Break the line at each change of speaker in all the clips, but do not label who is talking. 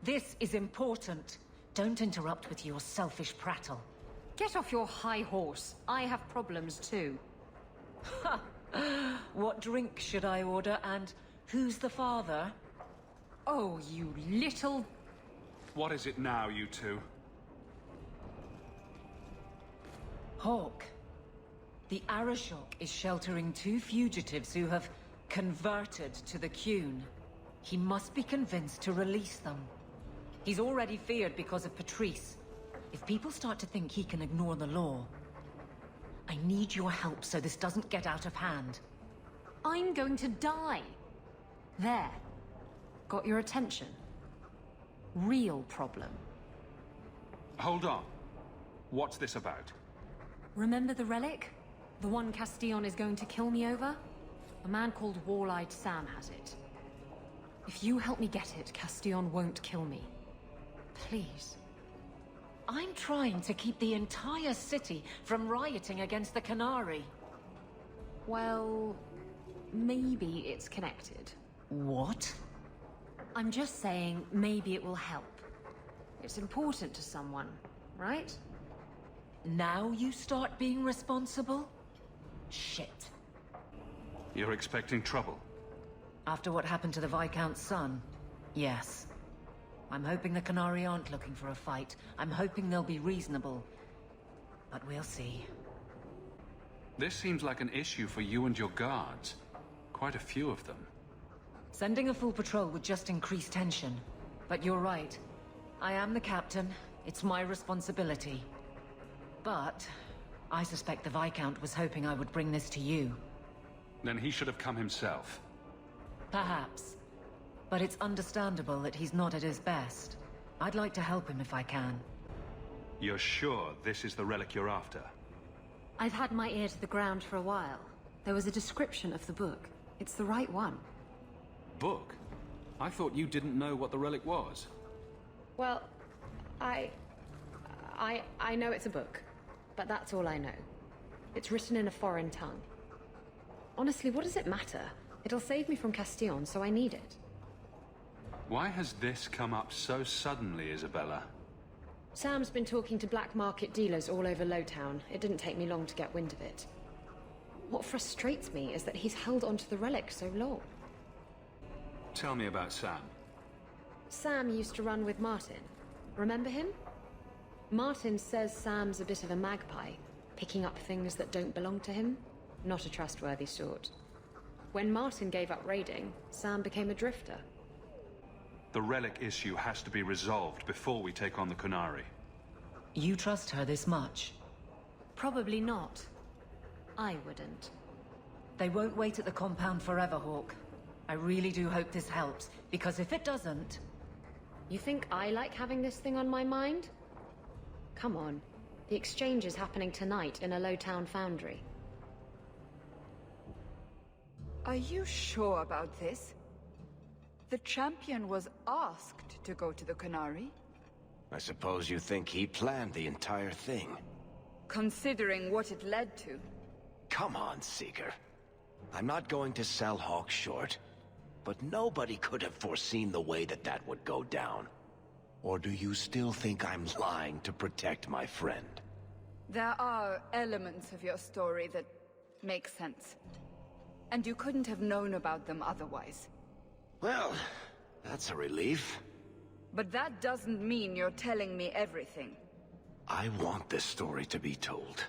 This is important. Don't interrupt with your selfish prattle.
Get off your high horse. I have problems too.
Ha! What drink should I order, and who's the father?
Oh, you little...
What is it now, you two?
Hawk. The Arashok is sheltering 2 fugitives who have converted to the Qun. He must be convinced to release them. He's already feared because of Patrice. If people start to think he can ignore the law, I need your help so this doesn't get out of hand.
I'm going to die. There. Got your attention? Real problem.
Hold on. What's this about?
Remember the relic? The one Castillon is going to kill me over? A man called Wall-Eyed Sam has it. If you help me get it, Castillon won't kill me. Please.
I'm trying to keep the entire city from rioting against the Canary.
Well, maybe it's connected.
What?
I'm just saying, maybe it will help. It's important to someone, right?
Now you start being responsible? Shit.
You're expecting trouble?
After what happened to the Viscount's son, yes. I'm hoping the Canary aren't looking for a fight. I'm hoping they'll be reasonable. But we'll see.
This seems like an issue for you and your guards. Quite a few of them.
Sending a full patrol would just increase tension. But you're right. I am the captain. It's my responsibility. But I suspect the Viscount was hoping I would bring this to you.
Then he should have come himself.
Perhaps. But it's understandable that he's not at his best. I'd like to help him if I can.
You're sure this is the relic you're after?
I've had my ear to the ground for a while. There was a description of the book. It's the right one.
Book? I thought you didn't know what the relic was.
Well, I know it's a book, but that's all I know. It's written in a foreign tongue. Honestly, what does it matter? It'll save me from Castillon, so I need it.
Why has this come up so suddenly, Isabella?
Sam's been talking to black market dealers all over Lowtown. It didn't take me long to get wind of it. What frustrates me is that he's held onto the relic so long.
Tell me about Sam.
Sam used to run with Martin. Remember him? Martin says Sam's a bit of a magpie, picking up things that don't belong to him. Not a trustworthy sort. When Martin gave up raiding, Sam became a drifter.
The relic issue has to be resolved before we take on the Canary.
You trust her this much?
Probably not. I wouldn't.
They won't wait at the compound forever, Hawk. I really do hope this helps, because if it doesn't...
You think I like having this thing on my mind? Come on. The exchange is happening tonight in a Lowtown foundry.
Are you sure about this? The champion was asked to go to the Canary.
I suppose you think he planned the entire thing.
Considering what it led to.
Come on, Seeker. I'm not going to sell Hawk short, but nobody could have foreseen the way that that would go down. Or do you still think I'm lying to protect my friend?
There are elements of your story that make sense. And you couldn't have known about them otherwise.
Well, that's a relief.
But that doesn't mean you're telling me everything.
I want this story to be told.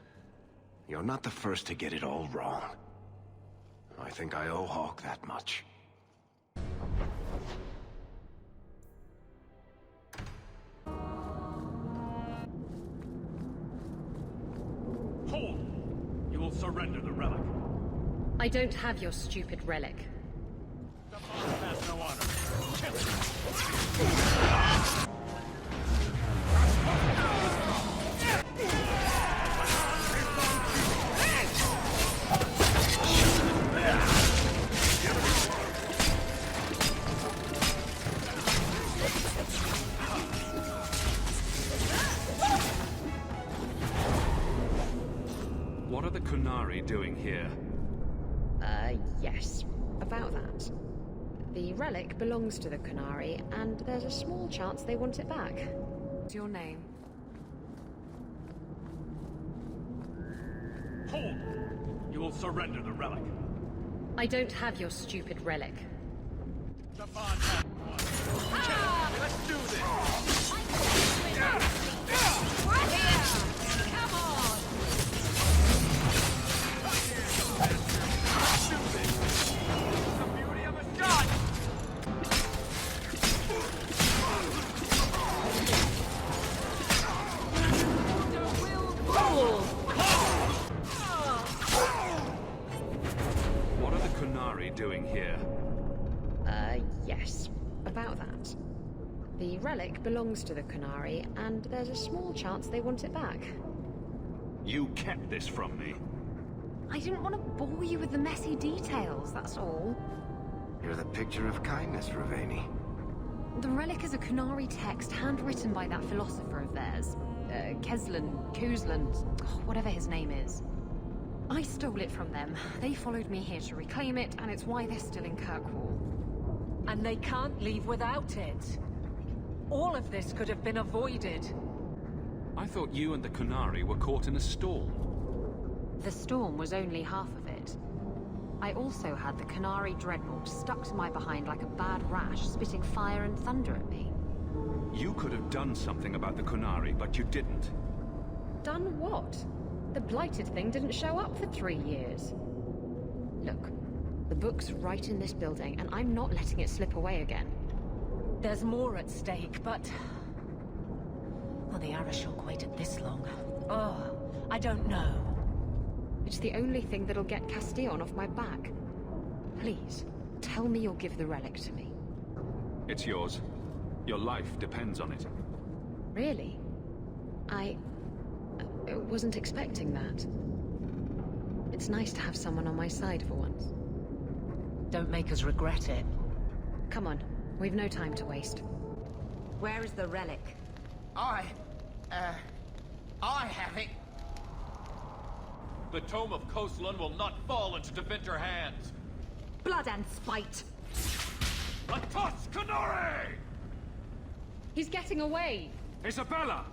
You're not the first to get it all wrong. I think I owe Hawk that much.
Hold! You will surrender the relic.
I don't have your stupid relic.
The boss has no honor. Kill him!
What are the Canary doing here?
Yes. About that. The relic belongs to the Qunari, and there's a small chance they want it back. What's your name?
Hold! You will surrender the relic.
I don't have your stupid relic.
Stefan had one. Let's do this!
Come on!
Let's do this! The beauty of a shot!
What are the Qunari doing here?
Yes. About that. The relic belongs to the Qunari, and there's a small chance they want it back.
You kept this from me.
I didn't want to bore you with the messy details, that's all.
You're the picture of kindness, Raveni.
The relic is a Qunari text handwritten by that philosopher of theirs. Kuzlan, whatever his name is. I stole it from them. They followed me here to reclaim it, and it's why they're still in Kirkwall.
And they can't leave without it. All of this could have been avoided.
I thought you and the Qunari were caught in a storm.
The storm was only half of it. I also had the Qunari dreadnought stuck to my behind like a bad rash, spitting fire and thunder at me.
You could have done something about the Qunari, but you didn't.
Done what? The blighted thing didn't show up for 3 years. Look, the book's right in this building, and I'm not letting it slip away again.
There's more at stake, but... Well, the Arishok waited this long. Oh, I don't know.
It's the only thing that'll get Castillon off my back. Please, tell me you'll give the relic to me.
It's yours. Your life depends on it.
Really? I wasn't expecting that. It's nice to have someone on my side for once.
Don't make us regret it.
Come on, we've no time to waste.
Where is the relic?
I have it.
The Tome of Koslan will not fall into Devinter hands.
Blood and spite!
Atos Qunari!
He's getting away!
Isabella!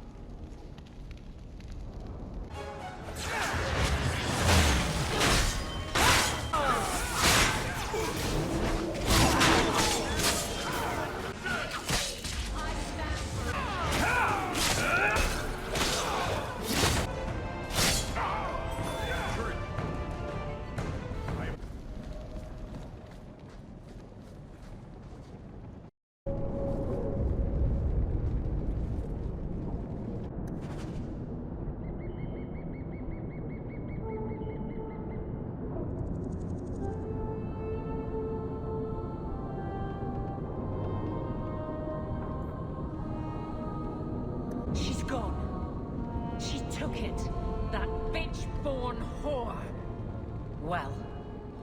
She's gone. She took it. That bitch-born whore. Well,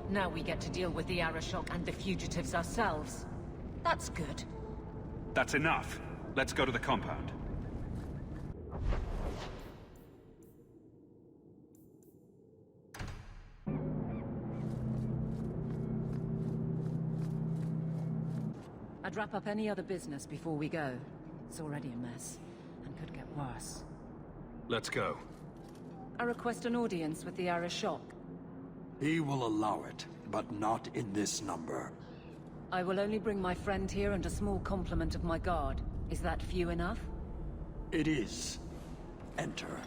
now we get to deal with the Arishok and the fugitives ourselves. That's good.
That's enough. Let's go to the compound.
I'd wrap up any other business before we go. It's already a mess, and could get worse.
Let's go.
I request an audience with the Arishok.
He will allow it, but not in this number.
I will only bring my friend here and a small complement of my guard. Is that few enough?
It is. Enter.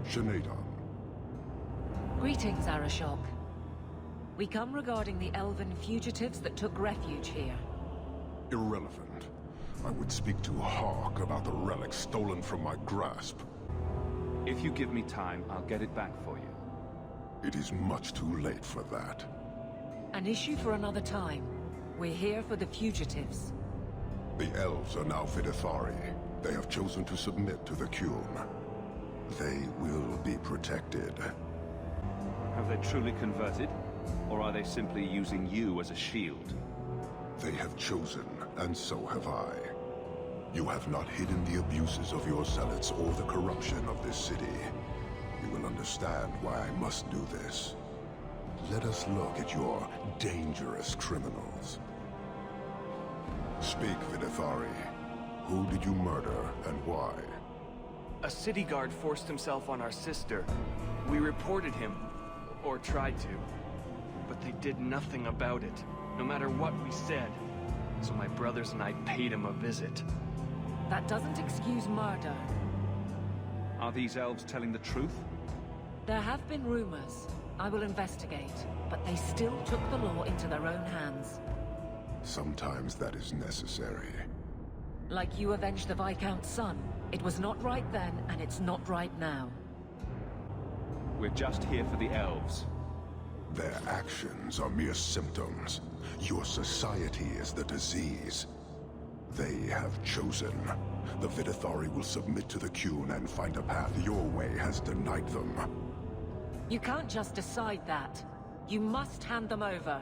Shanada.
Greetings, Arishok. We come regarding the elven fugitives that took refuge here.
Irrelevant. I would speak to Hawk about the relic stolen from my grasp.
If you give me time, I'll get it back for you.
It is much too late for that.
An issue for another time. We're here for the fugitives.
The elves are now Vidithari. They have chosen to submit to the Qun. They will be protected.
Have they truly converted? Or are they simply using you as a shield?
They have chosen, and so have I. You have not hidden the abuses of your zealots or the corruption of this city. You will understand why I must do this. Let us look at your dangerous criminals. Speak, Vidithari. Who did you murder and why?
A city guard forced himself on our sister. We reported him, or tried to, but they did nothing about it, no matter what we said. So my brothers and I paid him a visit.
That doesn't excuse murder.
Are these elves telling the truth?
There have been rumors. I will investigate, but they still took the law into their own hands.
Sometimes that is necessary.
Like you avenged the Viscount's son. It was not right then, and it's not right now.
We're just here for the elves.
Their actions are mere symptoms. Your society is the disease. They have chosen. The Vidithari will submit to the Qun and find a path your way has denied them.
You can't just decide that. You must hand them over.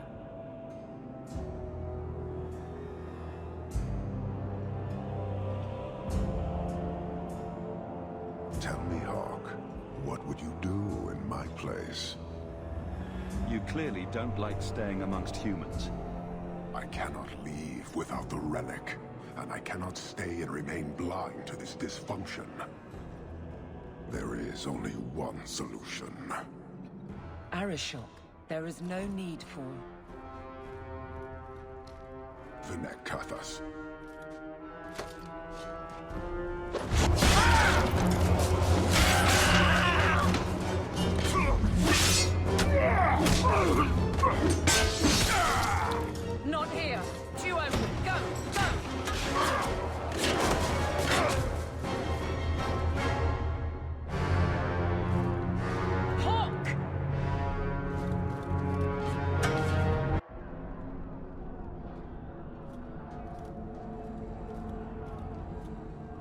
Tell me, Hawk, what would you do in my place?
You clearly don't like staying amongst humans.
I cannot leave without the relic, and I cannot stay and remain blind to this dysfunction. There is only one solution.
Arishok, there is no need for...
Vinek Kathas.
Not here! Two open! Go! Go! Hawk!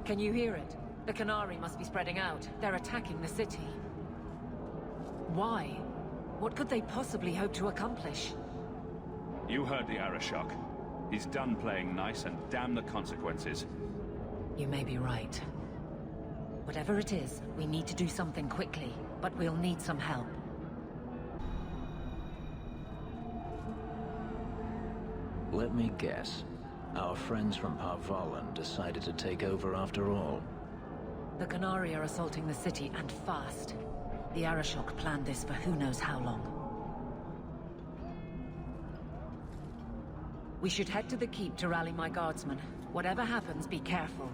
Can you hear it? The Canary must be spreading out. They're attacking the city. Why? What could they possibly hope to accomplish?
You heard the Arishok. He's done playing nice and damn the consequences.
You may be right. Whatever it is, we need to do something quickly, but we'll need some help.
Let me guess. Our friends from Parvalan decided to take over after all.
The Canary are assaulting the city, and fast. The Arishok planned this for who knows how long. We should head to the keep to rally my guardsmen. Whatever happens, be careful.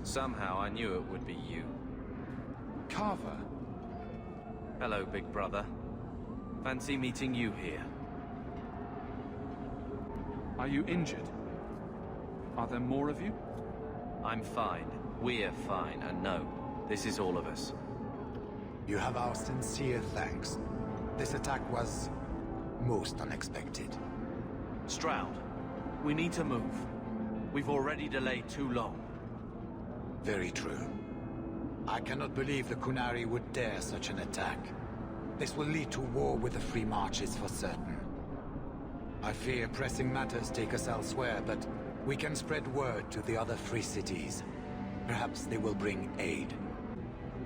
Somehow I knew it would be you.
Carver!
Hello, big brother. Fancy meeting you here.
Are you injured? Are there more of you?
I'm fine. We're fine, and no, this is all of us.
You have our sincere thanks. This attack was most unexpected.
Stroud, we need to move. We've already delayed too long.
Very true. I cannot believe the Kunari would dare such an attack. This will lead to war with the Free Marches for certain. I fear pressing matters take us elsewhere, but we can spread word to the other free cities. Perhaps they will bring aid.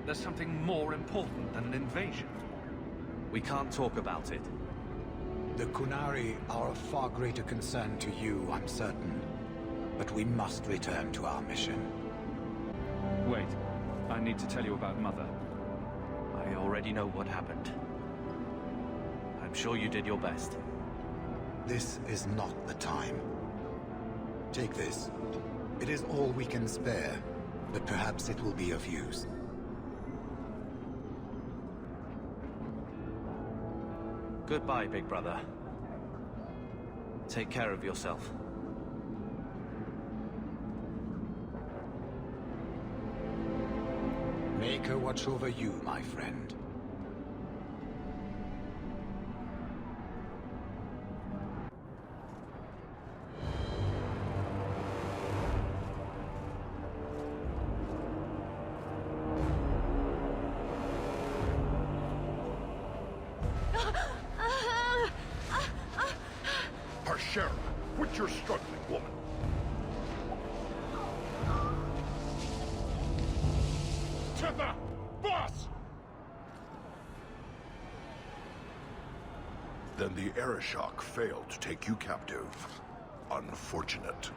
There's something more important than an invasion.
We can't talk about it.
The Kunari are of far greater concern to you, I'm certain. But we must return to our mission.
Wait, I need to tell you about Mother.
I already know what happened. I'm sure you did your best.
This is not the time. Take this. It is all we can spare, but perhaps it will be of use.
Goodbye, big brother. Take care of yourself.
Make her watch over you, my friend.
Harshera, quit your struggling, woman. Tether! Boss! Then the Arishok failed to take you captive. Unfortunate.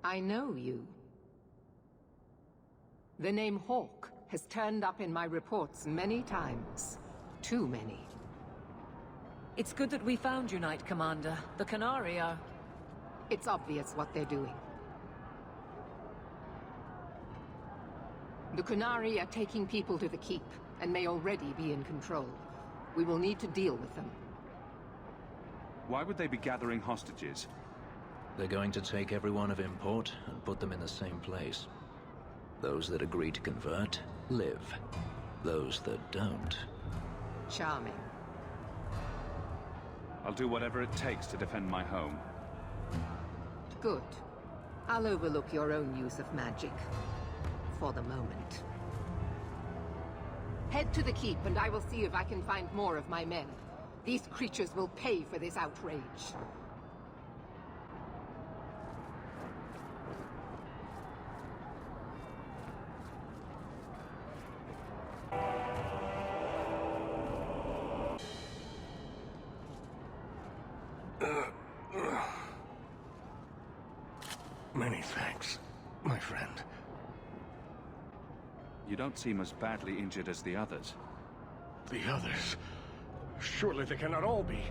I know you. The name Hawk has turned up in my reports many times. Too many. It's good that we found you, Knight Commander. The Qunari are... It's obvious what they're doing. The Qunari are taking people to the Keep, and may already be in control. We will need to deal with them.
Why would they be gathering hostages?
They're going to take everyone of import and put them in the same place. Those that agree to convert, live. Those that don't...
Charming.
I'll do whatever it takes to defend my home.
Good. I'll overlook your own use of magic. For the moment. Head to the Keep and I will see if I can find more of my men. These creatures will pay for this outrage.
Many thanks, my friend.
You don't seem as badly injured as the others.
The others? Surely they cannot all be.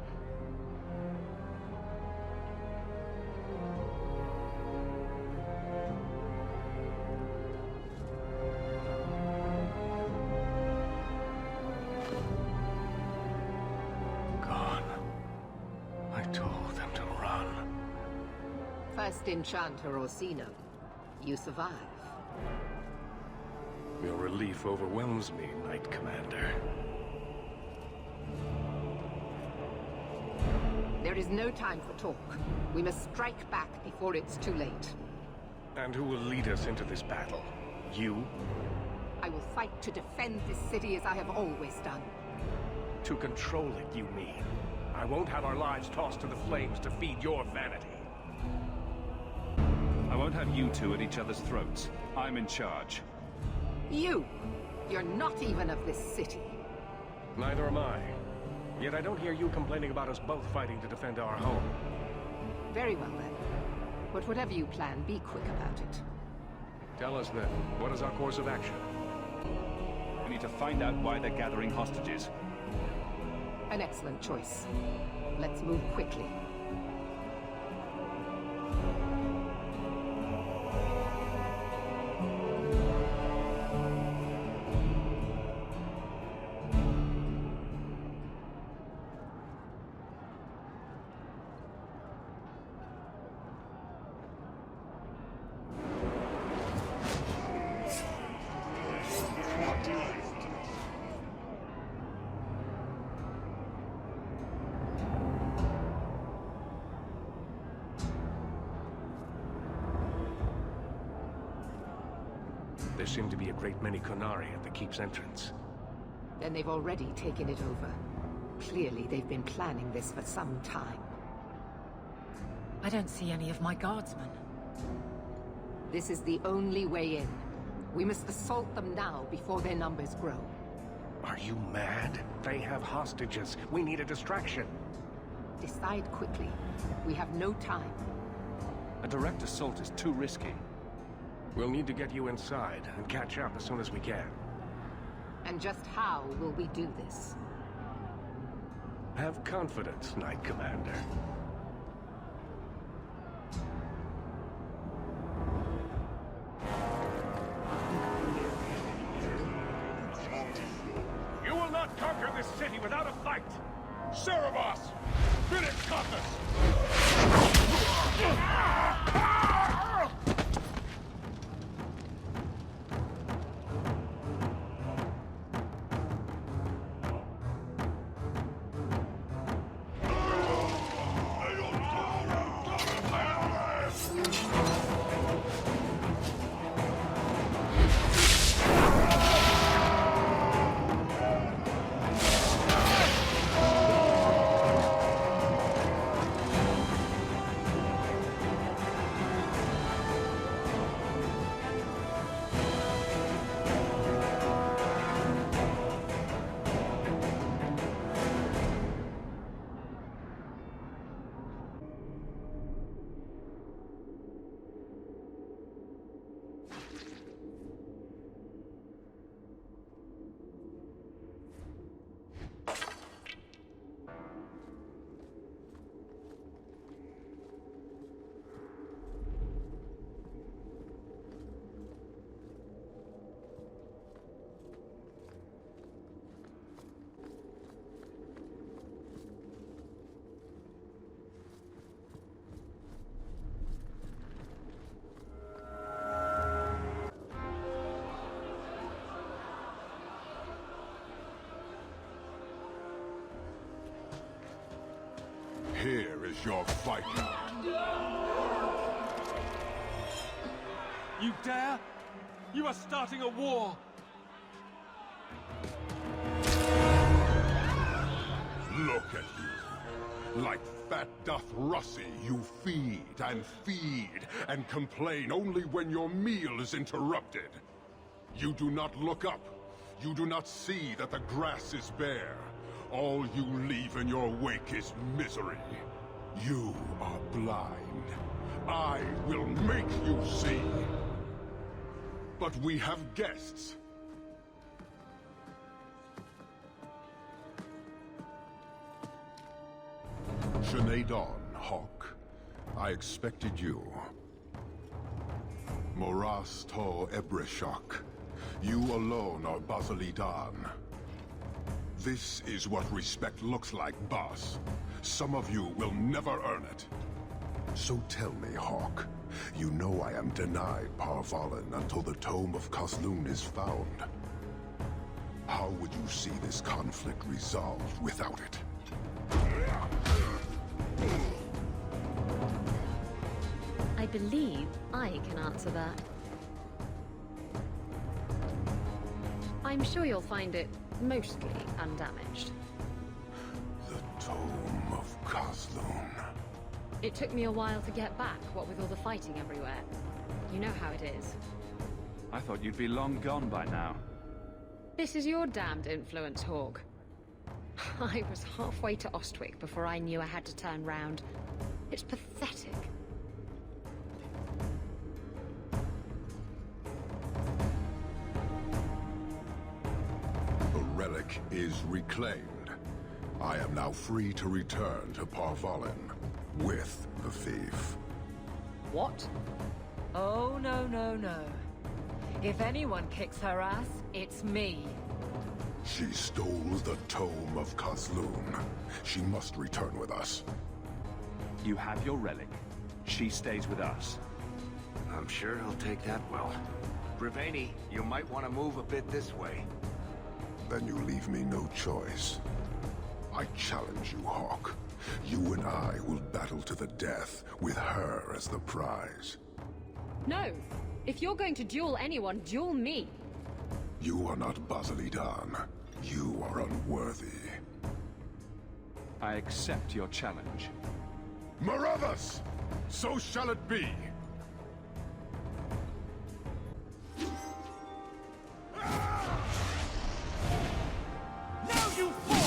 Gone. I told them to run.
First Enchanter Orsino. You survive.
Your relief overwhelms me, Knight Commander.
There is no time for talk. We must strike back before it's too late.
And who will lead us into this battle? You?
I will fight to defend this city as I have always done.
To control it, you mean? I won't have our lives tossed to the flames to feed your vanity.
I won't have you two at each other's throats. I'm in charge.
You! You're not even of this city.
Neither am I. Yet I don't hear you complaining about us both fighting to defend our home.
Very well then. But whatever you plan, be quick about it.
Tell us then, what is our course of action?
We need to find out why they're gathering hostages.
An excellent choice. Let's move quickly.
There seem to be a great many Qunari at the keep's entrance.
Then they've already taken it over. Clearly, they've been planning this for some time.
I don't see any of my guardsmen.
This is the only way in. We must assault them now before their numbers grow.
Are you mad? They have hostages. We need a distraction.
Decide quickly. We have no time.
A direct assault is too risky.
We'll need to get you inside and catch up as soon as we can.
And just how will we do this?
Have confidence, Knight Commander.
You will not conquer this city without a fight! Cerebos! Finish Caucus!
Here is your fight.
You dare? You are starting a war!
Look at you. Like fat doth Russie, you feed and complain only when your meal is interrupted. You do not look up. You do not see that the grass is bare. All you leave in your wake is misery. You are blind. I will make you see. But we have guests. Sinead Dawn, Hawk. I expected you. Moras to Ebreshok. You alone are Basilidan. This is what respect looks like, boss. Some of you will never earn it. So tell me, Hawk, you know I am denied Parvalin until the Tome of Kazloon is found. How would you see this conflict resolved without it?
I believe I can answer that. I'm sure you'll find it mostly undamaged.
The Tome of Kazloon.
It took me a while to get back, what with all the fighting everywhere. You know how it is.
I thought you'd be long gone by now.
This is your damned influence, Hawk. I was halfway to Ostwick before I knew I had to turn round. It's pathetic.
The relic is reclaimed. I am now free to return to Parvalin with the thief.
What?
Oh, no, no, no. If anyone kicks her ass, it's me.
She stole the Tome of Kazloon. She must return with us.
You have your relic. She stays with us.
I'm sure he'll take that well. Breveni, you might want to move a bit this way.
Then you leave me no choice. I challenge you, Hawk. You and I will battle to the death, with her as the prize.
No, If you're going to duel anyone, duel me.
You are not Basilidan. You are unworthy.
I accept your challenge.
Marathas! So shall it be!
Now you fall!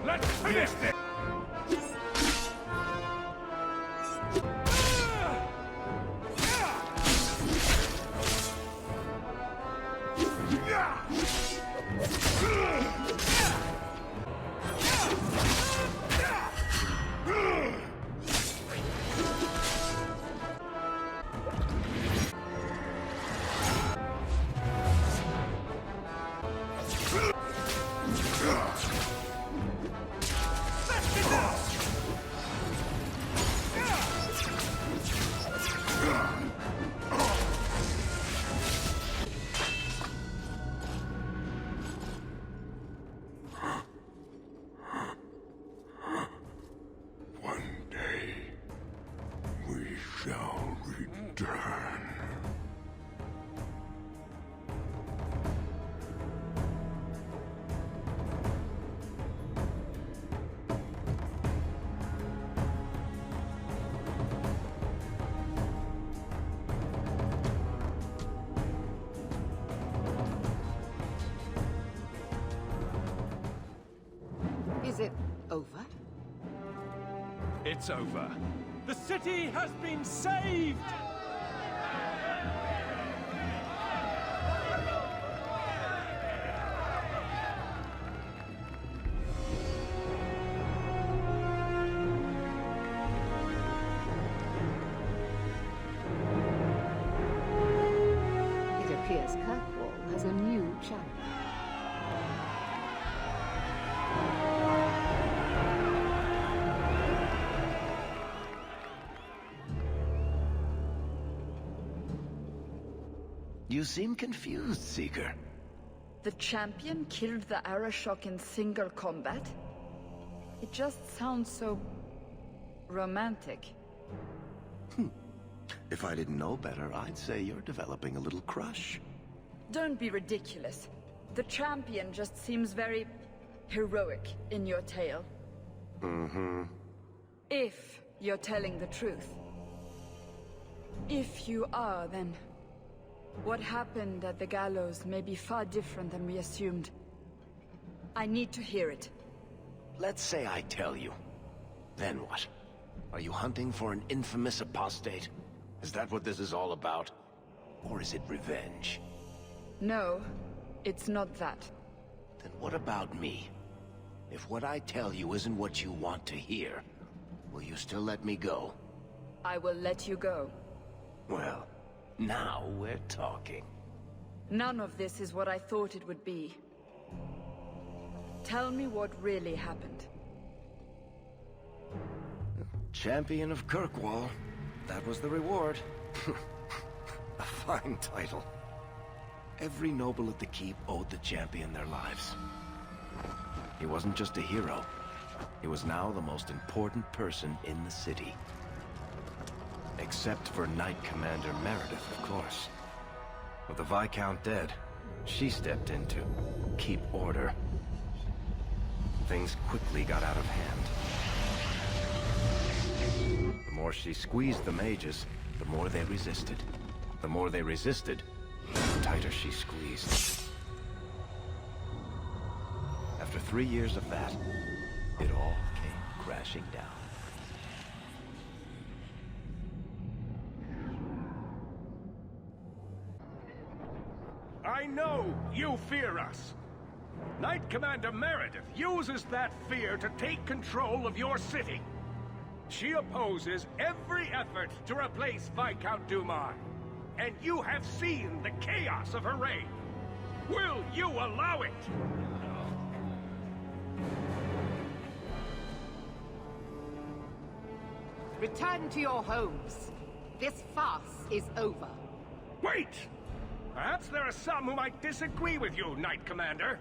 Let's finish this! Now you fall! Let's finish this!
One day, we shall return.
Is it over?
It's over. The city has been saved!
It appears Kirkwall has a new champion.
You seem confused, Seeker.
The champion killed the Arashok in single combat? It just sounds so... romantic.
If I didn't know better, I'd say you're developing a little crush.
Don't be ridiculous. The champion just seems very... heroic in your tale.
Mm-hmm.
If you're telling the truth. If you are, then... what happened at the gallows may be far different than we assumed. I need to hear it.
Let's say I tell you. Then what? Are you hunting for an infamous apostate? Is that what this is all about? Or is it revenge?
No, it's not that.
Then what about me? If what I tell you isn't what you want to hear, will you still let me go?
I will let you go.
Well, now we're talking.
None of this is what I thought it would be. Tell me what really happened.
Champion of Kirkwall. That was the reward. A fine title. Every noble at the keep owed the champion their lives. He wasn't just a hero. He was now the most important person in the city. Except for Knight Commander Meredith, of course. With the Viscount dead, she stepped in to keep order. Things quickly got out of hand. The more she squeezed the mages, the more they resisted. The more they resisted, the tighter she squeezed. After 3 years of that, it all came crashing down.
I know you fear us. Knight Commander Meredith uses that fear to take control of your city. She opposes every effort to replace Viscount Dumas. And you have seen the chaos of her reign. Will you allow it?
Return to your homes. This farce is over.
Wait! Perhaps there are some who might disagree with you, Knight Commander.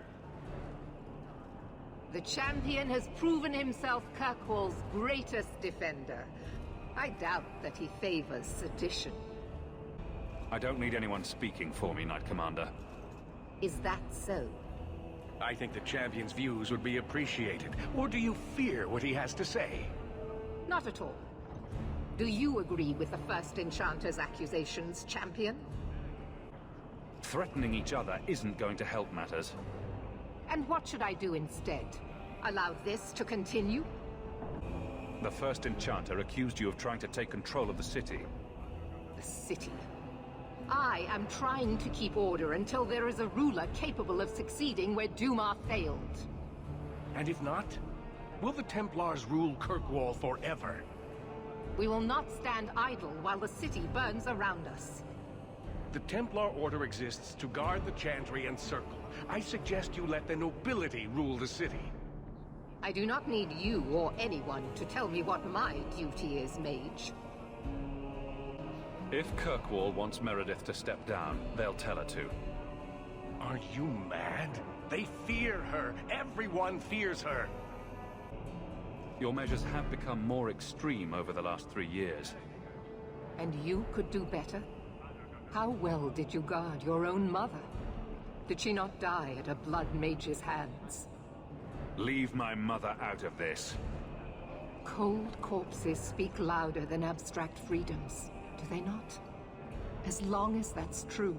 The champion has proven himself Kirkwall's greatest defender. I doubt that he favors sedition.
I don't need anyone speaking for me, Knight Commander.
Is that so?
I think the champion's views would be appreciated. Or do you fear what he has to say?
Not at all. Do you agree with the First Enchanter's accusations, champion?
Threatening each other isn't going to help matters.
And what should I do instead? Allow this to continue?
The First Enchanter accused you of trying to take control of the city.
The city? I am trying to keep order until there is a ruler capable of succeeding where Dumas failed.
And if not, will the Templars rule Kirkwall forever?
We will not stand idle while the city burns around us.
The Templar Order exists to guard the Chantry and Circle. I suggest you let the nobility rule the city.
I do not need you or anyone to tell me what my duty is, Mage.
If Kirkwall wants Meredith to step down, they'll tell her to.
Are you mad? They fear her. Everyone fears her.
Your measures have become more extreme over the last 3 years.
And you could do better? How well did you guard your own mother? Did she not die at a Blood Mage's hands?
Leave my mother out of this.
Cold corpses speak louder than abstract freedoms, do they not? As long as that's true,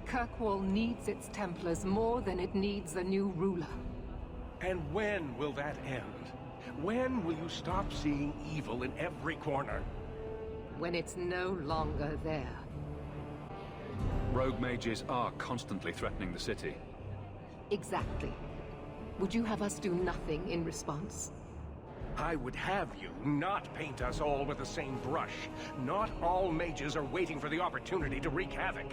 Kirkwall needs its Templars more than it needs a new ruler.
And when will that end? When will you stop seeing evil in every corner?
When it's no longer there.
Rogue mages are constantly threatening the city.
Exactly. Would you have us do nothing in response?
I would have you not paint us all with the same brush. Not all mages are waiting for the opportunity to wreak havoc.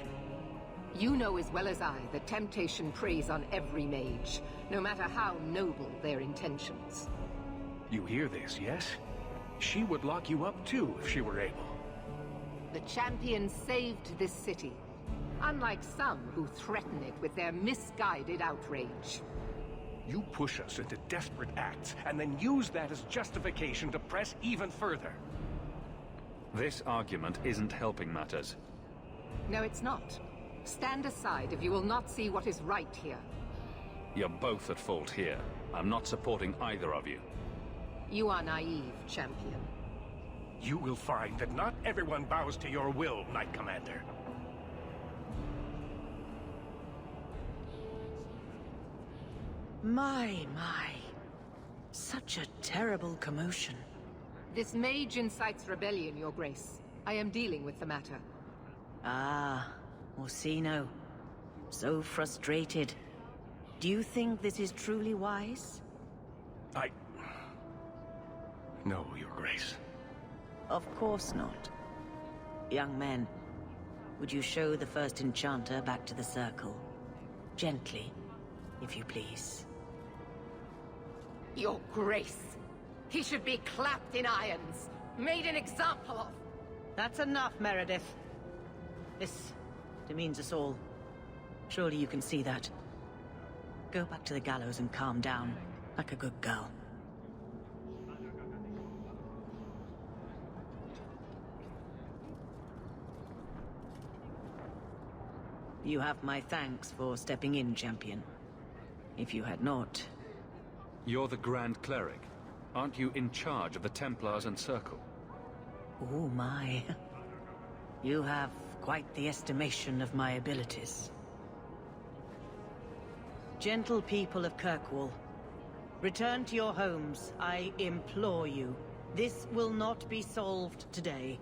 You know as well as I that temptation preys on every mage, no matter how noble their intentions.
You hear this, yes? She would lock you up too if she were able.
The champion saved this city, unlike some who threaten it with their misguided outrage.
You push us into desperate acts, and then use that as justification to press even further.
This argument isn't helping matters.
No, it's not. Stand aside if you will not see what is right here.
You're both at fault here. I'm not supporting either of you.
You are naive, champion.
You will find that not everyone bows to your will, Knight Commander.
My. Such a terrible commotion.
This mage incites rebellion, Your Grace. I am dealing with the matter.
Ah, Orsino. So frustrated. Do you think this is truly wise?
No, Your Grace.
Of course not. Young men, would you show the First Enchanter back to the Circle? Gently, if you please.
Your Grace. He should be clapped in irons, made an example of.
That's enough, Meredith. This demeans us all. Surely you can see that. Go back to the gallows and calm down, like a good girl. You have my thanks for stepping in, champion. If you had not...
You're the Grand Cleric. Aren't you in charge of the Templars and Circle?
Oh my. You have quite the estimation of my abilities. Gentle people of Kirkwall, return to your homes, I implore you. This will not be solved today.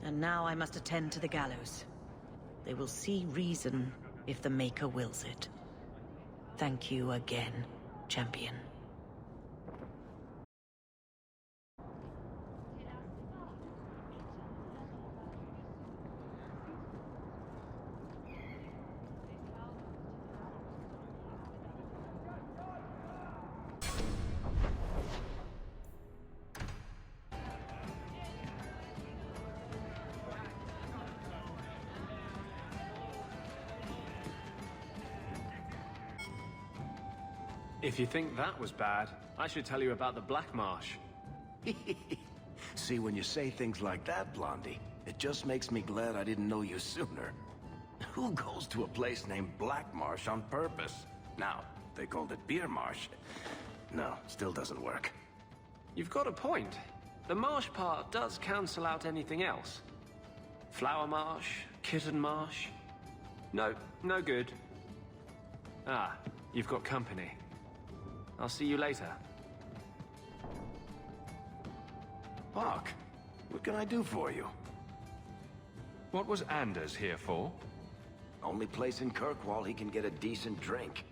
And now I must attend to the gallows. They will see reason if the Maker wills it. Thank you again, champion.
If you think that was bad, I should tell you about the Black Marsh.
See, when you say things like that, Blondie, it just makes me glad I didn't know you sooner. Who goes to a place named Black Marsh on purpose? Now, they called it Beer Marsh. No, still doesn't work.
You've got a point. The marsh part does cancel out anything else. Flower Marsh, Kitten Marsh. No, no good. Ah, you've got company. I'll see you later.
Hawk, what can I do for you?
What was Anders here for?
Only place in Kirkwall he can get a decent drink.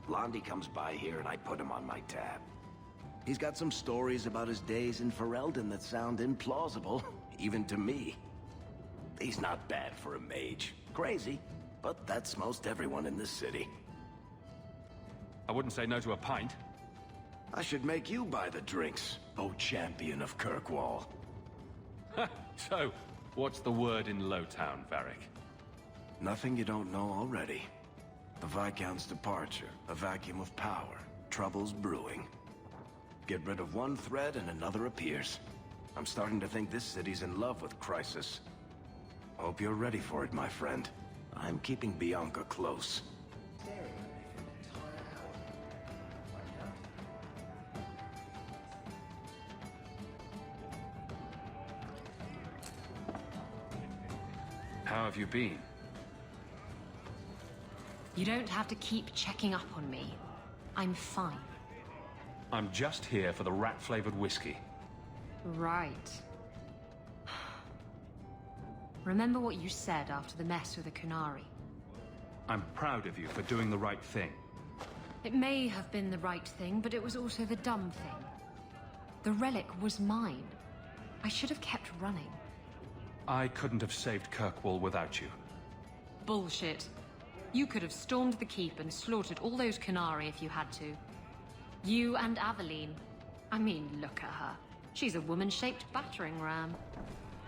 Blondie comes by here and I put him on my tab. He's got some stories about his days in Ferelden that sound implausible, even to me. He's not bad for a mage. Crazy, but that's most everyone in this city.
I wouldn't say no to a pint.
I should make you buy the drinks, oh champion of Kirkwall.
So, what's the word in Lowtown, Varric?
Nothing you don't know already. The Viscount's departure, a vacuum of power, troubles brewing. Get rid of one thread and another appears. I'm starting to think this city's in love with Crisis. Hope you're ready for it, my friend. I'm keeping Bianca close.
How have you been?
You don't have to keep checking up on me. I'm fine.
I'm just here for the rat-flavored whiskey.
Right. Remember what you said after the mess with the Kunari.
I'm proud of you for doing the right thing.
It may have been the right thing, but it was also the dumb thing. The relic was mine. I should have kept running.
I couldn't have saved Kirkwall without you.
Bullshit. You could have stormed the keep and slaughtered all those Kunari if you had to. You and Aveline. I mean, look at her. She's a woman-shaped battering ram.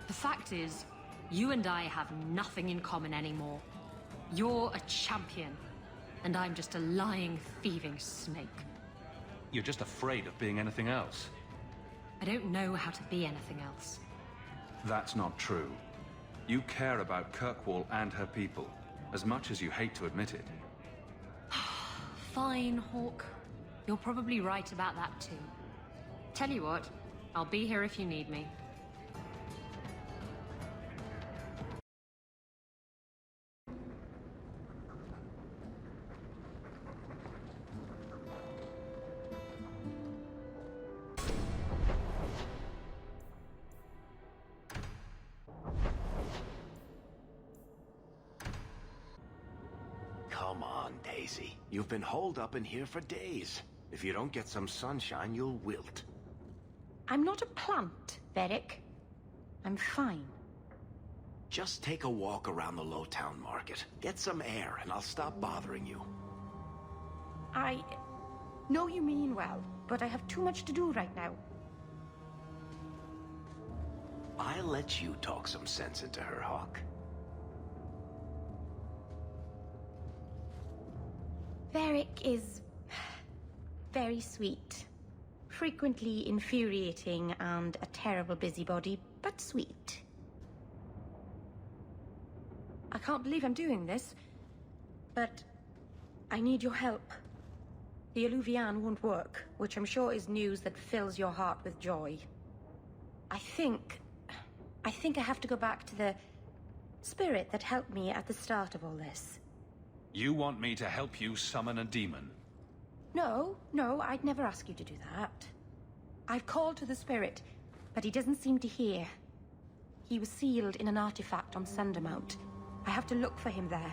The fact is, you and I have nothing in common anymore. You're a champion, and I'm just a lying, thieving snake.
You're just afraid of being anything else.
I don't know how to be anything else.
That's not true. You care about Kirkwall and her people, as much as you hate to admit it.
Fine, Hawk. You're probably right about that too. Tell you what, I'll be here if you need me.
Come on, Daisy. You've been holed up in here for days. If you don't get some sunshine, you'll wilt.
I'm not a plant, Varric. I'm fine.
Just take a walk around the Lowtown Market. Get some air, and I'll stop bothering you.
I know you mean well, but I have too much to do right now.
I'll let you talk some sense into her, Hawk.
Varric is very sweet. Frequently infuriating and a terrible busybody, but sweet. I can't believe I'm doing this, but I need your help. The Alluvian won't work, which I'm sure is news that fills your heart with joy. I think I have to go back to the spirit that helped me at the start of all this.
You want me to help you summon a demon?
No, I'd never ask you to do that. I've called to the spirit, but he doesn't seem to hear. He was sealed in an artifact on Sundermount, I have to look for him there.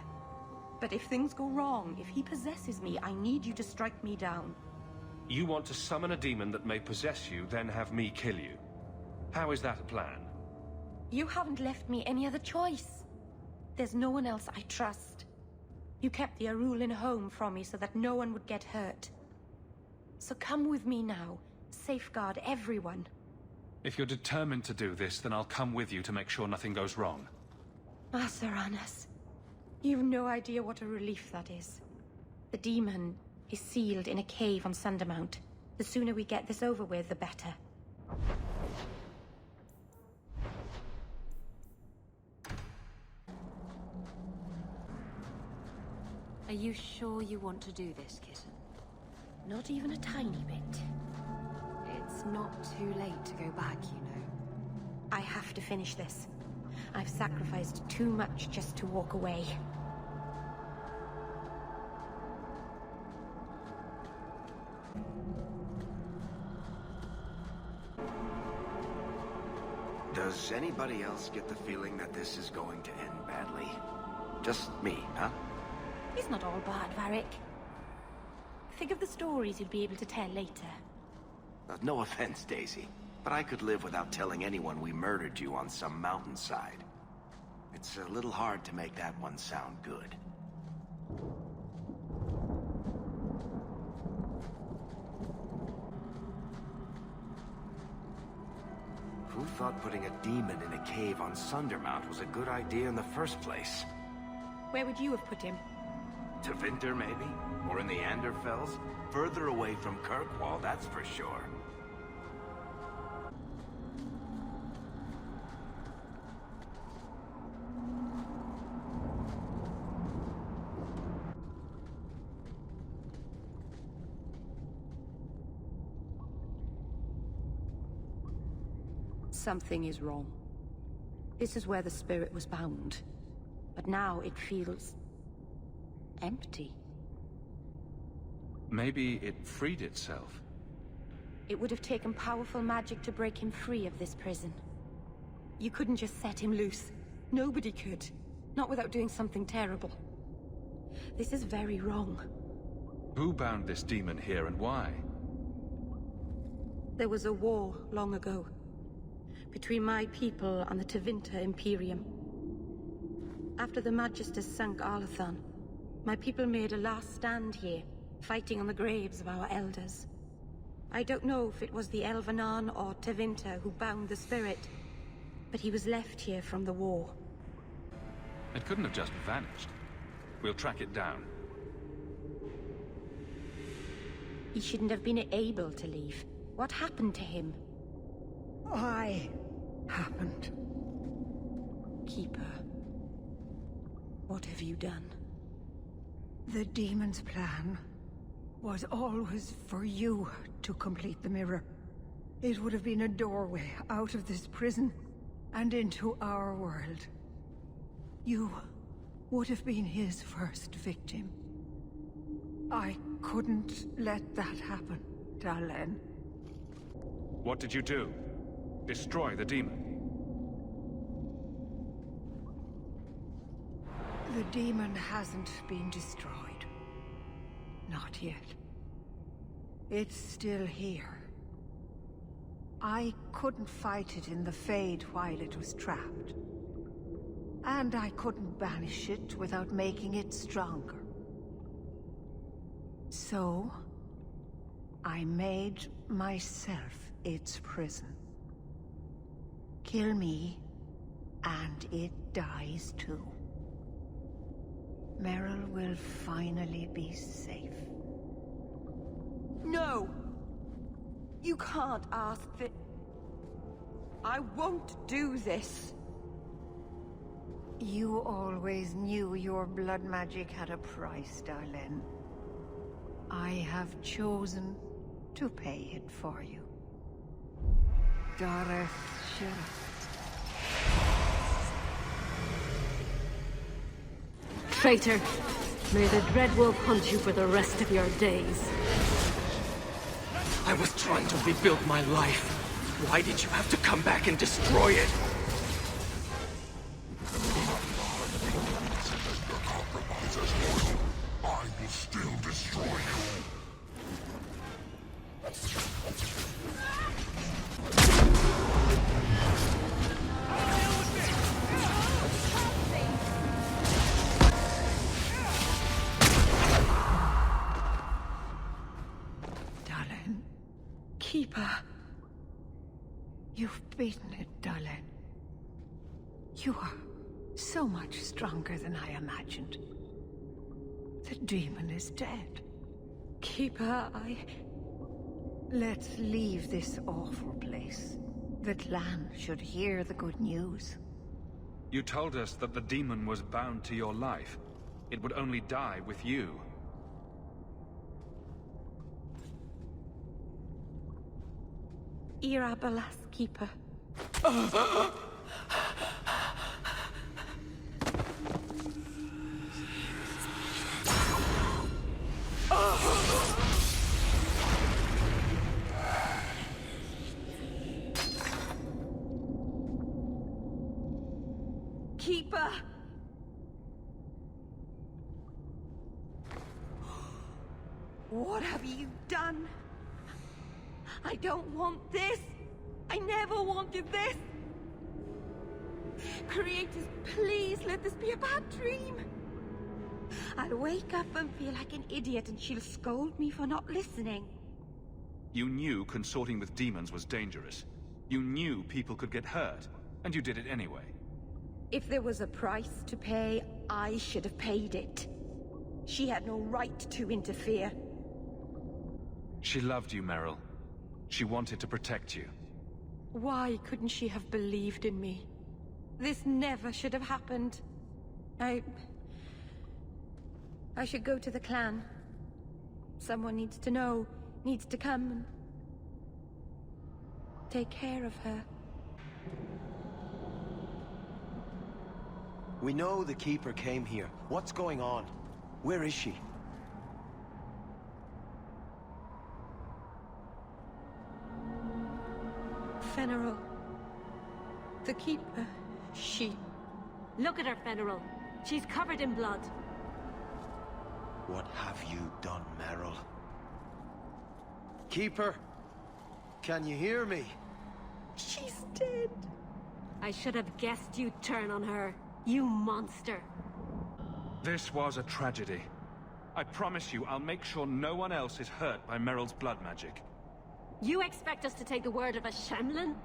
But if things go wrong, if he possesses me, I need you to strike me down.
You want to summon a demon that may possess you, then have me kill you. How is that a plan?
You haven't left me any other choice. There's no one else I trust. You kept the Arulin home from me so that no one would get hurt. So come with me now. Safeguard everyone.
If you're determined to do this, then I'll come with you to make sure nothing goes wrong.
Asuranas, you've no idea what a relief that is. The demon is sealed in a cave on Sundermount. The sooner we get this over with, the better.
Are you sure you want to do this, kitten?
Not even a tiny bit.
It's not too late to go back, you know.
I have to finish this. I've sacrificed too much just to walk away.
Does anybody else get the feeling that this is going to end badly? Just me, huh?
It's not all bad, Varric. Think of the stories you'll be able to tell later.
No offense, Daisy, but I could live without telling anyone we murdered you on some mountainside. It's a little hard to make that one sound good. Who thought putting a demon in a cave on Sundermount was a good idea in the first place?
Where would you have put him?
To Winter, maybe? Or in the Anderfells? Further away from Kirkwall, that's for sure.
Something is wrong. This is where the spirit was bound. But now it feels... empty.
Maybe it freed itself.
It would have taken powerful magic to break him free of this prison. You couldn't just set him loose. Nobody could. Not without doing something terrible. This is very wrong.
Who bound this demon here and why?
There was a war long ago. Between my people and the Tevinter Imperium. After the Magisters sunk Arlathan, my people made a last stand here, fighting on the graves of our elders. I don't know if it was the Elvenan or Tevinter who bound the spirit, but he was left here from the war.
It couldn't have just vanished. We'll track it down.
He shouldn't have been able to leave. What happened to him?
I happened.
Keeper, what have you done?
The demon's plan was always for you to complete the mirror. It would have been a doorway out of this prison and into our world. You would have been his first victim. I couldn't let that happen, Dalen.
What did you do? Destroy the demon?
The demon hasn't been destroyed. Not yet. It's still here. I couldn't fight it in the Fade while it was trapped. And I couldn't banish it without making it stronger. So, I made myself its prison. Kill me, and it dies too. Meryl will finally be safe.
No! You can't ask that... I won't do this!
You always knew your blood magic had a price, Darlene. I have chosen to pay it for you. Dareth Sheriff.
Traitor! May the Dreadwolf hunt you for the rest of your days.
I was trying to rebuild my life. Why did you have to come back and destroy it?
Darling. Keeper. You've beaten it, darling. You are so much stronger than I imagined. The demon is dead. Keeper, Let's leave this awful place. The clan should hear the good news.
You told us that the demon was bound to your life. It would only die with you.
Irabalas, Keeper. Keeper! What have you done? I don't want this! I never wanted this! Creators, please let this be a bad dream! I'll wake up and feel like an idiot and she'll scold me for not listening.
You knew consorting with demons was dangerous. You knew people could get hurt, and you did it anyway.
If there was a price to pay, I should have paid it. She had no right to interfere.
She loved you, Meryl. She wanted to protect you.
Why couldn't she have believed in me? This never should have happened. I should go to the clan. Someone needs to know, needs to come and take care of her.
We know the Keeper came here. What's going on? Where is she?
Fenrir. The Keeper, she...
Look at her, Fenrir. She's covered in blood.
What have you done, Meryl? Keeper? Can you hear me?
She's dead.
I should have guessed you'd turn on her. You monster.
This was a tragedy. I promise you, I'll make sure no one else is hurt by Meryl's blood magic.
You expect us to take the word of a Shemlin?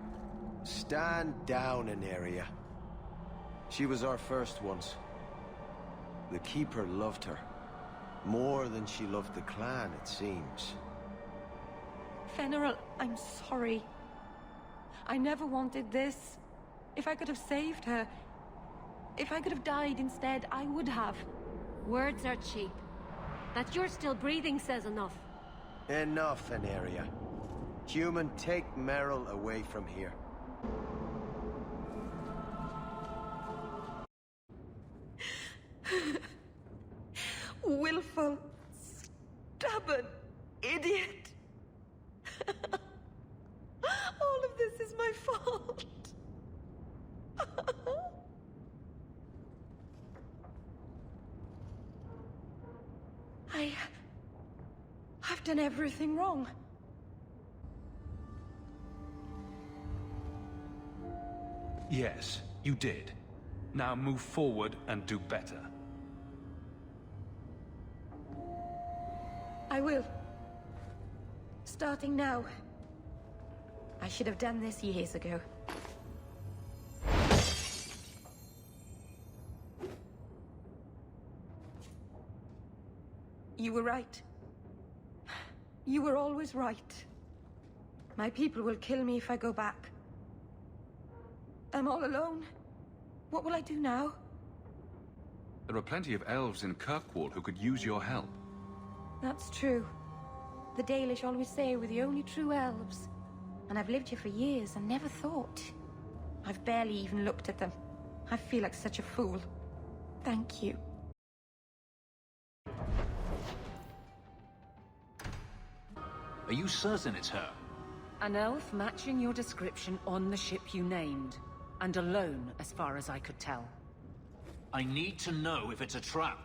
Stand down, Aneria. She was our first once. The Keeper loved her. More than she loved the clan, it seems.
Fenrir, I'm sorry. I never wanted this. If I could have saved her, if I could have died instead, I would have.
Words are cheap. That you're still breathing says enough.
Enough, Aneria. Human, take Meryl away from here.
Willful, stubborn idiot. All of this is my fault. I've done everything wrong.
Yes, you did. Now move forward and do better.
I will. Starting now. I should have done this years ago. You were right. You were always right. My people will kill me if I go back. I'm all alone. What will I do now?
There are plenty of elves in Kirkwall who could use your help.
That's true. The Dalish always say we're the only true elves. And I've lived here for years and never thought. I've barely even looked at them. I feel like such a fool. Thank you.
Are you certain it's her?
An elf matching your description on the ship you named. And alone, as far as I could tell.
I need to know if it's a trap.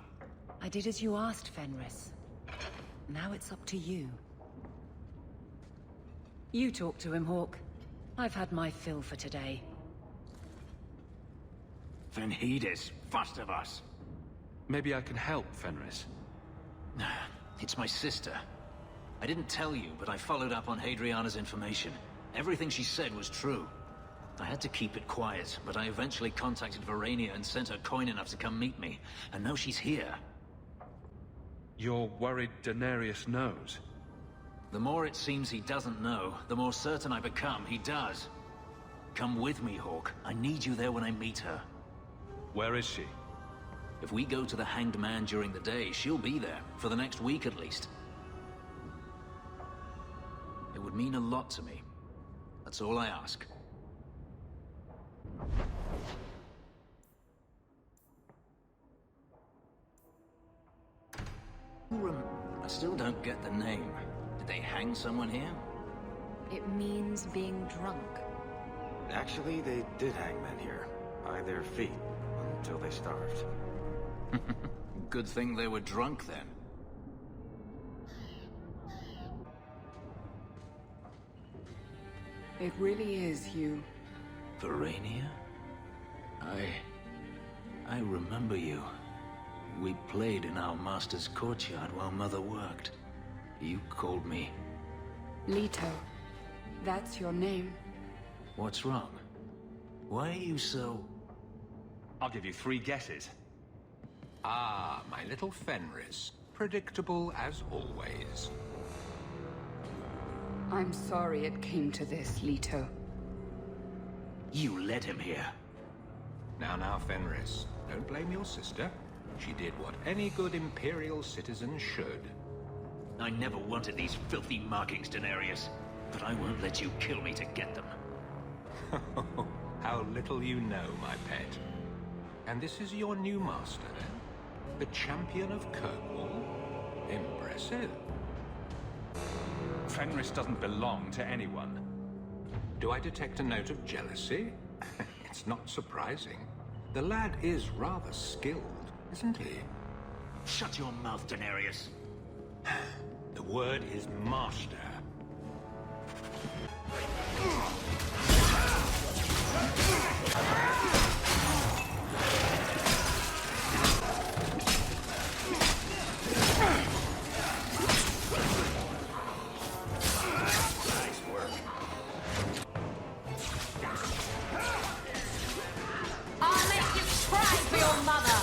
I did as you asked, Fenris. Now it's up to you. You talk to him, Hawk. I've had my fill for today.
Venhides, first of us.
Maybe I can help, Fenris.
It's my sister. I didn't tell you, but I followed up on Hadriana's information. Everything she said was true. I had to keep it quiet, but I eventually contacted Verania and sent her coin enough to come meet me. And now she's here.
You're worried Daenerys knows?
The more it seems he doesn't know, the more certain I become he does. Come with me, Hawk. I need you there when I meet her.
Where is she?
If we go to the Hanged Man during the day, she'll be there, for the next week at least. It would mean a lot to me. That's all I ask. I still don't get the name. Did they hang someone here?
It means being drunk.
Actually, they did hang men here, by their feet, until they starved.
Good thing they were drunk then.
It really is you.
Verania? I remember you. We played in our master's courtyard while Mother worked. You called me...
Leto. That's your name.
What's wrong? Why are you so...
I'll give you 3 guesses.
Ah, my little Fenris. Predictable as always.
I'm sorry it came to this, Leto.
You led him here.
Now, Fenris. Don't blame your sister. She did what any good Imperial citizen should.
I never wanted these filthy markings, Daenerys. But I won't let you kill me to get them.
How little you know, my pet. And this is your new master, then? The champion of Kirkwall? Impressive.
Fenris doesn't belong to anyone.
Do I detect a note of jealousy? It's not surprising. The lad is rather skilled, isn't he?
Shut your mouth, Daenerys.
The word is master.
I'll make you cry for your mother!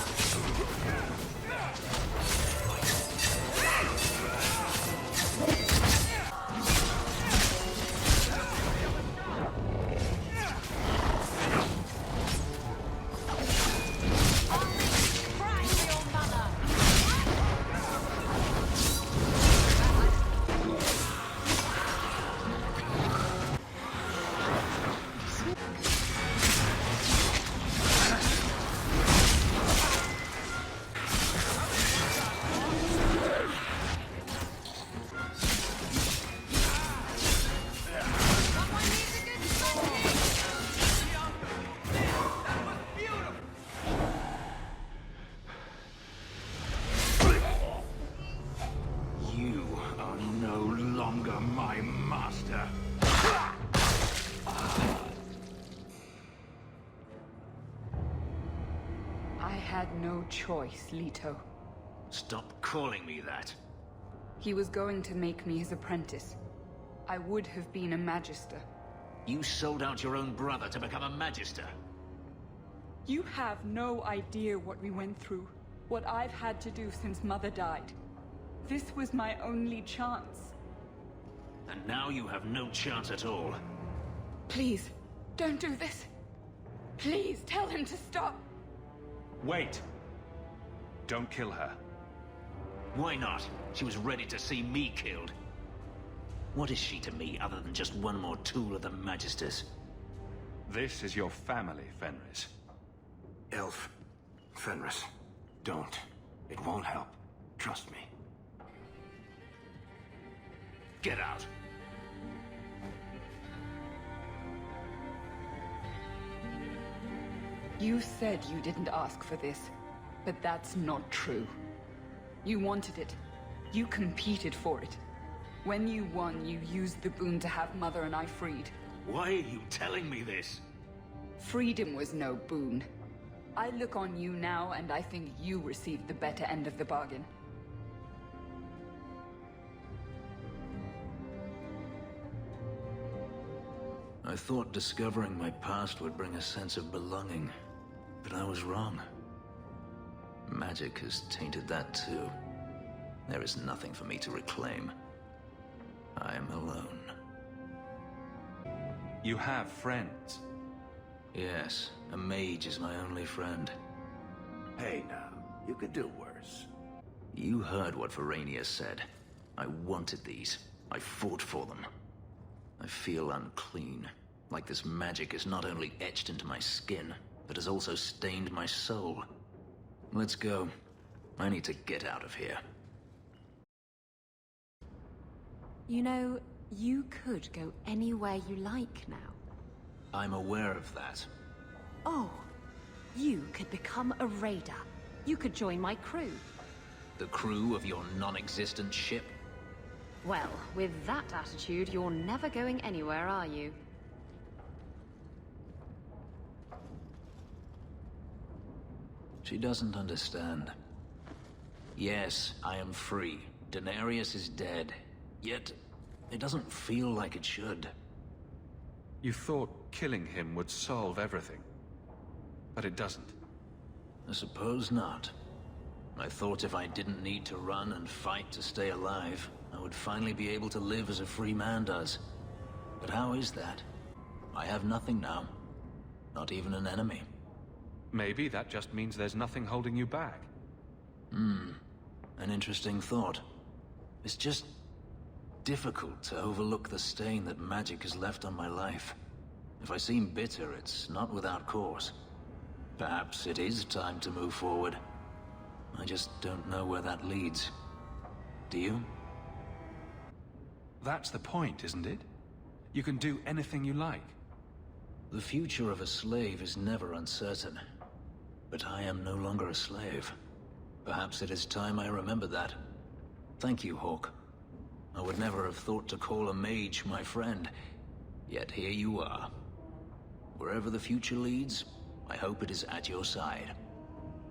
No choice, Leto.
Stop calling me that.
He was going to make me his apprentice. I would have been a magister.
You sold out your own brother to become a magister.
You have no idea what we went through. What I've had to do since Mother died. This was my only chance.
And now you have no chance at all.
Please, don't do this. Please, tell him to stop.
Wait! Don't kill her.
Why not? She was ready to see me killed. What is she to me other than just one more tool of the Magisters?
This is your family, Fenris.
Elf. Fenris. Don't. It won't help. Trust me.
Get out!
You said you didn't ask for this, but that's not true. You wanted it. You competed for it. When you won, you used the boon to have Mother and I freed.
Why are you telling me this?
Freedom was no boon. I look on you now, and I think you received the better end of the bargain.
I thought discovering my past would bring a sense of belonging, but I was wrong. Magic has tainted that too. There is nothing for me to reclaim. I am alone.
You have friends.
Yes, a mage is my only friend.
Hey now, you could do worse.
You heard what Verania said. I wanted these. I fought for them. I feel unclean, like this magic is not only etched into my skin, but has also stained my soul. Let's go. I need to get out of here.
You know, you could go anywhere you like now.
I'm aware of that.
Oh, you could become a raider. You could join my crew.
The crew of your non-existent ship?
Well, with that attitude, you're never going anywhere, are you?
She doesn't understand. Yes, I am free. Denarius is dead. Yet, it doesn't feel like it should.
You thought killing him would solve everything. But it doesn't.
I suppose not. I thought if I didn't need to run and fight to stay alive, I would finally be able to live as a free man does. But how is that? I have nothing now. Not even an enemy.
Maybe that just means there's nothing holding you back.
An interesting thought. It's just difficult to overlook the stain that magic has left on my life. If I seem bitter, it's not without cause. Perhaps it is time to move forward. I just don't know where that leads. Do you?
That's the point, isn't it? You can do anything you like.
The future of a slave is never uncertain. But I am no longer a slave. Perhaps it is time I remember that. Thank you, Hawk. I would never have thought to call a mage my friend. Yet here you are. Wherever the future leads, I hope it is at your side.